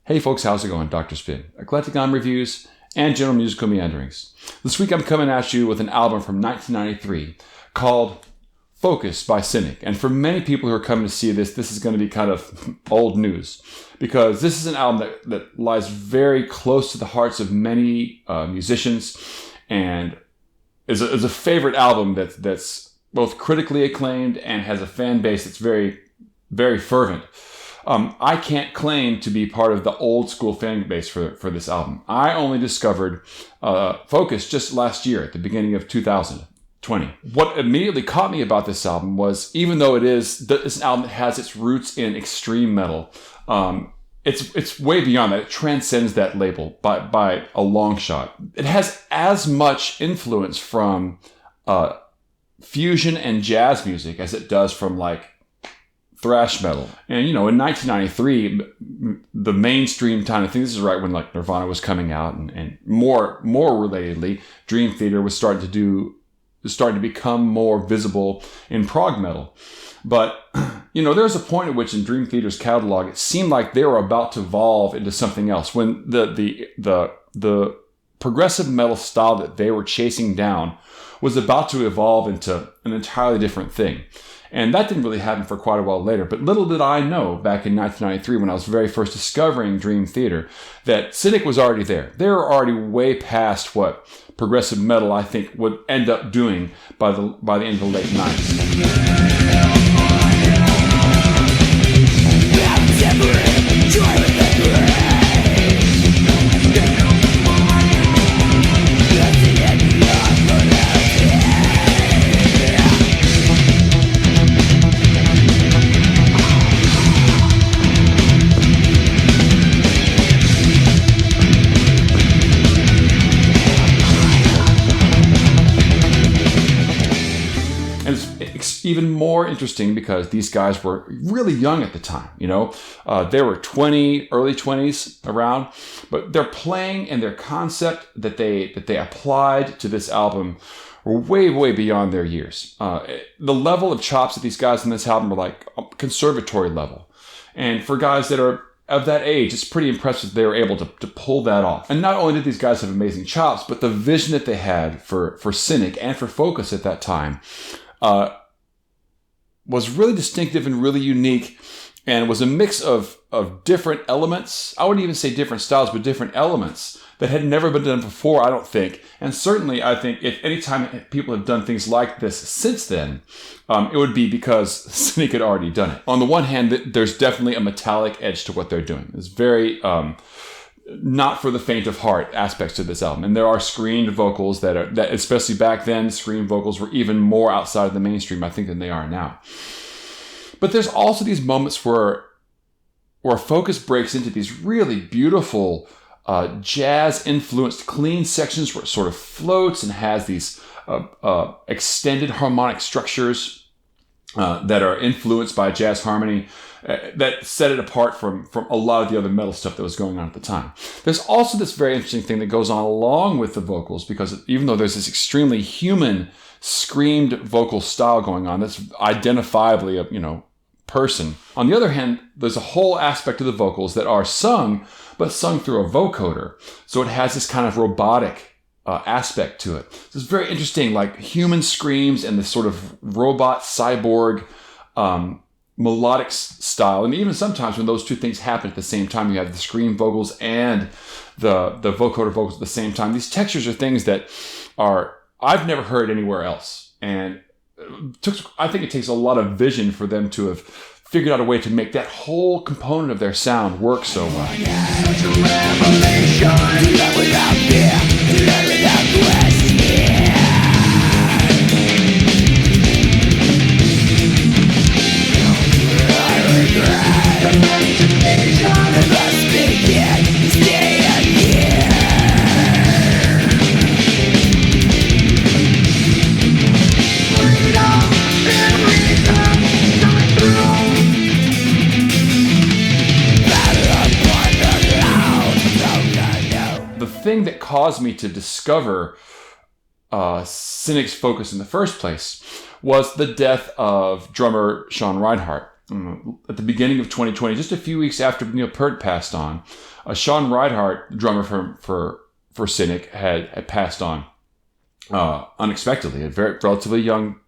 Hey folks, how's it going? Dr. Spin, eclectic album reviews, and general musical meanderings. This week I'm coming at you with an album from 1993 called Focus by Cynic. And for many people who are coming to see this is going to be kind of old news, because this is an album that lies very close to the hearts of many musicians, and is a favorite album that's both critically acclaimed and has a fan base that's very, very fervent. I can't claim to be part of the old school fan base for this album. I only discovered Focus just last year at the beginning of 2020. What immediately caught me about this album was, even though it's an album that has its roots in extreme metal, it's way beyond that. It transcends that label by a long shot. It has as much influence from fusion and jazz music as it does from like thrash metal. And, in 1993, the mainstream time, I think this is right when like Nirvana was coming out, and more relatedly, Dream Theater was starting to become more visible in prog metal. But, there's a point at which in Dream Theater's catalog, it seemed like they were about to evolve into something else, when the progressive metal style that they were chasing down was about to evolve into an entirely different thing. And that didn't really happen for quite a while later. But little did I know back in 1993, when I was very first discovering Dream Theater, that Cynic was already there. They were already way past what progressive metal, I think, would end up doing by the end of the late 90s. Even more interesting because these guys were really young at the time. They were early 20s around, but their playing and their concept that they applied to this album were way, way beyond their years. The level of chops that these guys in this album were like conservatory level. And for guys that are of that age, it's pretty impressive they were able to pull that off. And not only did these guys have amazing chops, but the vision that they had for Cynic and for Focus at that time was really distinctive and really unique, and it was a mix of different elements. I wouldn't even say different styles, but different elements that had never been done before, I don't think. And certainly, I think if any time people have done things like this since then, it would be because Cynic had already done it. On the one hand, there's definitely a metallic edge to what they're doing. It's very not for the faint of heart aspects to this album. And there are screamed vocals that especially back then, screamed vocals were even more outside of the mainstream, I think, than they are now. But there's also these moments where Focus breaks into these really beautiful jazz-influenced clean sections where it sort of floats and has these extended harmonic structures that are influenced by jazz harmony, that set it apart from a lot of the other metal stuff that was going on at the time. There's also this very interesting thing that goes on along with the vocals, because even though there's this extremely human screamed vocal style going on that's identifiably a person, on the other hand, there's a whole aspect of the vocals that are sung, but sung through a vocoder. So it has this kind of robotic aspect to it. So it's very interesting, like human screams and this sort of robot cyborg melodic style. And even sometimes when those two things happen at the same time, you have the scream vocals and the vocoder vocals at the same time. These textures are things that I've never heard anywhere else. And I think it takes a lot of vision for them to have figured out a way to make that whole component of their sound work so well. Such a revelation. Do that without fear. Do that without question. The thing that caused me to discover Cynic's Focus in the first place was the death of drummer Reinhardt. at the beginning of 2020, just a few weeks after Neil Peart passed on, Sean Reinhardt, drummer for Cynic, had passed on unexpectedly. A very relatively young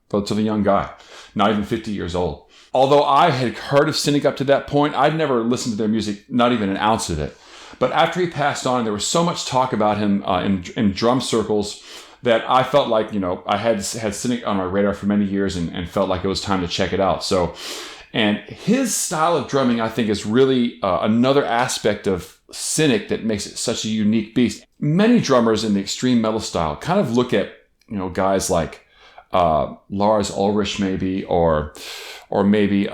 guy, not even 50 years old. Although I had heard of Cynic up to that point, I'd never listened to their music, not even an ounce of it. But after he passed on, there was so much talk about him in drum circles that I felt like, I had Cynic on my radar for many years and felt like it was time to check it out. So, and his style of drumming, I think, is really another aspect of Cynic that makes it such a unique beast. Many drummers in the extreme metal style kind of look at, guys like Lars Ulrich maybe, or maybe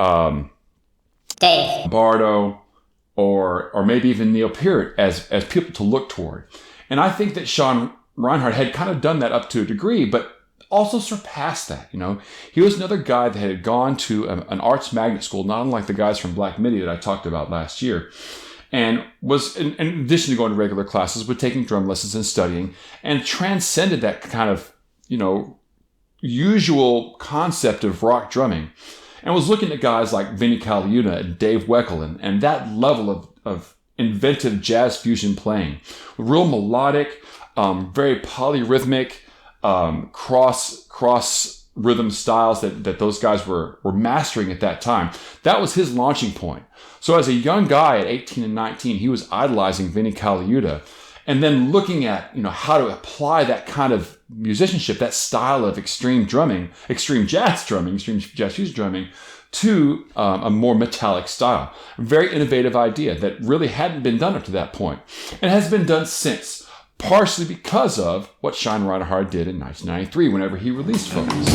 Dave Bardo, or maybe even Neil Peart as people to look toward. And I think that Sean Reinhardt had kind of done that up to a degree, but also surpassed that. He was another guy that had gone to an arts magnet school, not unlike the guys from Black Midi that I talked about last year, and was, in addition to going to regular classes, was taking drum lessons and studying, and transcended that kind of, usual concept of rock drumming, and was looking at guys like Vinnie Colaiuta and Dave Weckl and that level of inventive jazz fusion playing, real melodic, very polyrhythmic, cross rhythm styles that those guys were mastering at that time. That was his launching point. So as a young guy at 18 and 19, he was idolizing Vinnie Colaiuta, and then looking at how to apply that kind of musicianship, that style of extreme jazz fusion drumming, to a more metallic style. A very innovative idea that really hadn't been done up to that point, and has been done since, partially because of what Sean Reinhardt did in 1993 whenever he released Focus.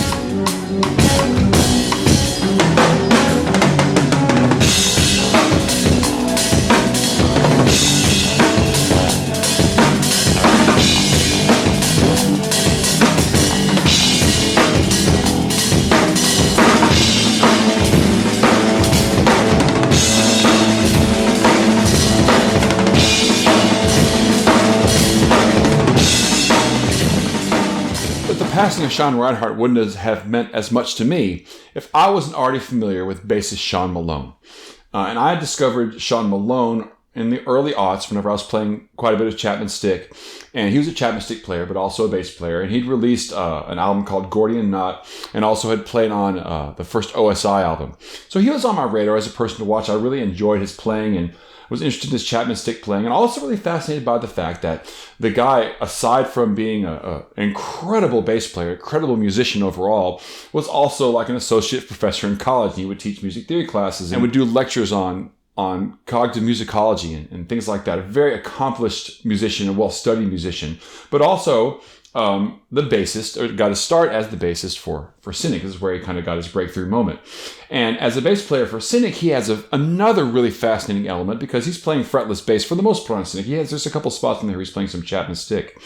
The passing of Sean Reinhardt wouldn't have meant as much to me if I wasn't already familiar with bassist Sean Malone. And I had discovered Sean Malone in the early aughts whenever I was playing quite a bit of Chapman Stick. And he was a Chapman Stick player, but also a bass player. And he'd released an album called Gordian Knot, and also had played on the first OSI album. So he was on my radar as a person to watch. I really enjoyed his playing and was interested in his Chapman Stick playing, and also really fascinated by the fact that the guy, aside from being an incredible bass player, incredible musician overall, was also like an associate professor in college. And he would teach music theory classes and would do lectures on cognitive musicology and things like that. A very accomplished musician, a well-studied musician, but also the bassist, or got his start as the bassist for Cynic. This is where he kind of got his breakthrough moment. And as a bass player for Cynic, he has another really fascinating element, because he's playing fretless bass for the most part on Cynic. There's a couple spots in there where he's playing some Chapman Stick.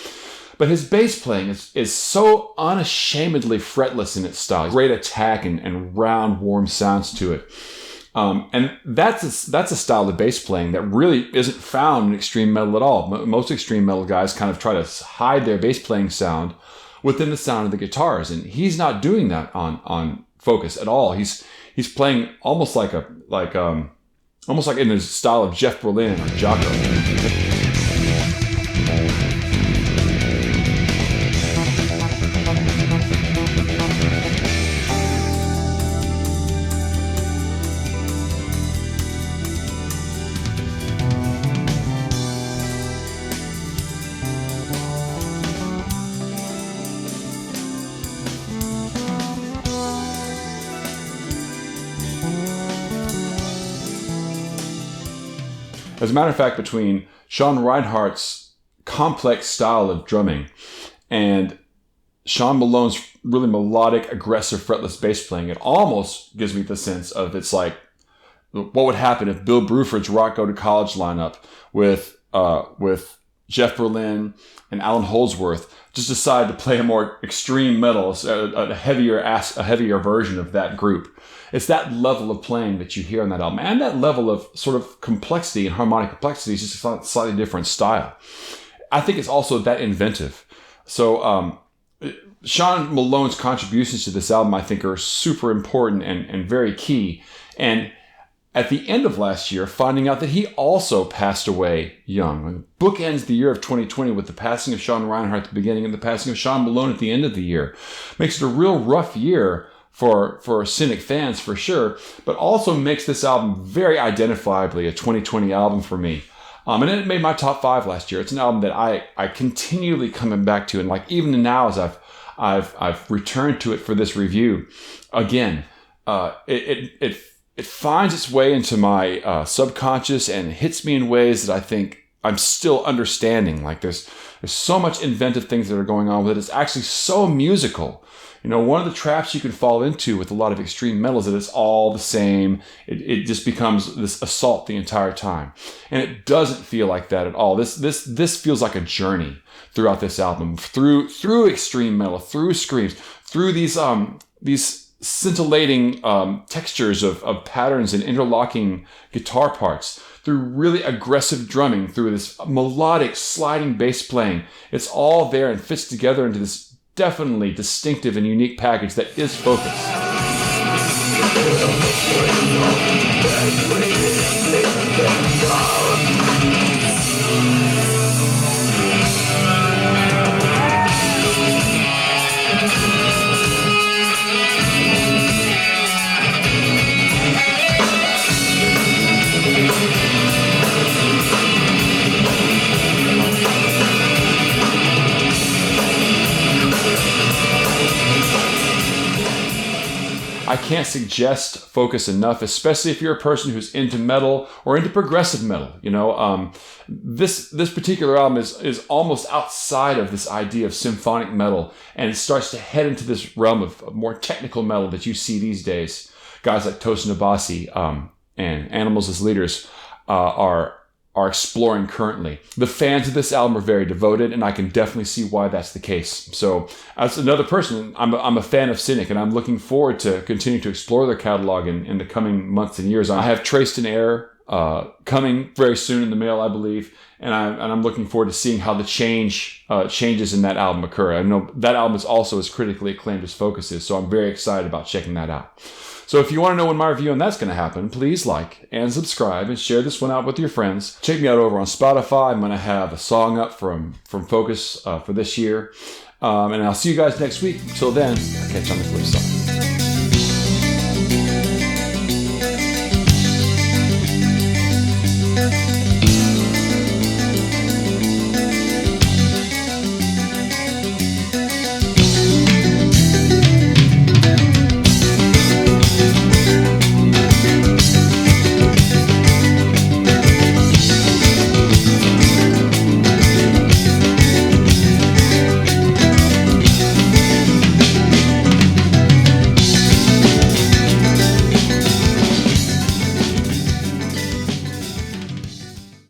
But his bass playing is so unashamedly fretless in its style. Great attack and round, warm sounds to it. And that's a style of bass playing that really isn't found in extreme metal at all. Most extreme metal guys kind of try to hide their bass playing sound within the sound of the guitars, and he's not doing that on Focus at all. He's playing almost like in the style of Jeff Berlin or Jocko. As a matter of fact, between Sean Reinhardt's complex style of drumming and Sean Malone's really melodic, aggressive, fretless bass playing, it almost gives me the sense of it's like what would happen if Bill Bruford's Rock Go to College lineup with Jeff Berlin and Alan Holdsworth just decided to play a more extreme metal, a heavier version of that group. It's that level of playing that you hear on that album, and that level of sort of complexity and harmonic complexity is just a slightly different style. I think it's also that inventive. So Sean Malone's contributions to this album, I think, are super important and very key. And at the end of last year, finding out that he also passed away young. And bookends the year of 2020 with the passing of Sean Reinhardt at the beginning and the passing of Sean Malone at the end of the year. Makes it a real rough year for Cynic fans, for sure, but also makes this album very identifiably a 2020 album for me. And it made my top 5 last year. It's an album that I continually coming back to, and like even now as I've returned to it for this review again, it finds its way into my subconscious and hits me in ways that I think I'm still understanding. Like there's so much inventive things that are going on with it. It's actually so musical. You know, one of the traps you can fall into with a lot of extreme metal is that it's all the same. It just becomes this assault the entire time. And it doesn't feel like that at all. This feels like a journey throughout this album, through extreme metal, through screams, through these scintillating textures of patterns and interlocking guitar parts, through really aggressive drumming, through this melodic sliding bass playing. It's all there and fits together into this definitely distinctive and unique package that is Focus. I can't suggest Focus enough, especially if you're a person who's into metal or into progressive metal. You know, this particular album is almost outside of this idea of symphonic metal, and it starts to head into this realm of more technical metal that you see these days. Guys like Tosin Abasi and Animals as Leaders are exploring currently. The fans of this album are very devoted, and I can definitely see why that's the case. So as another person, I'm a fan of Cynic, and I'm looking forward to continue to explore their catalog in the coming months and years. I have Traced in Air coming very soon in the mail, I believe, and I'm looking forward to seeing how the changes in that album occur. I know that album is also as critically acclaimed as Focus is, so I'm very excited about checking that out. So if you want to know when my review on that's going to happen, please like and subscribe and share this one out with your friends. Check me out over on Spotify. I'm going to have a song up from Focus for this year. And I'll see you guys next week. Until then, I'll catch you on the flip side.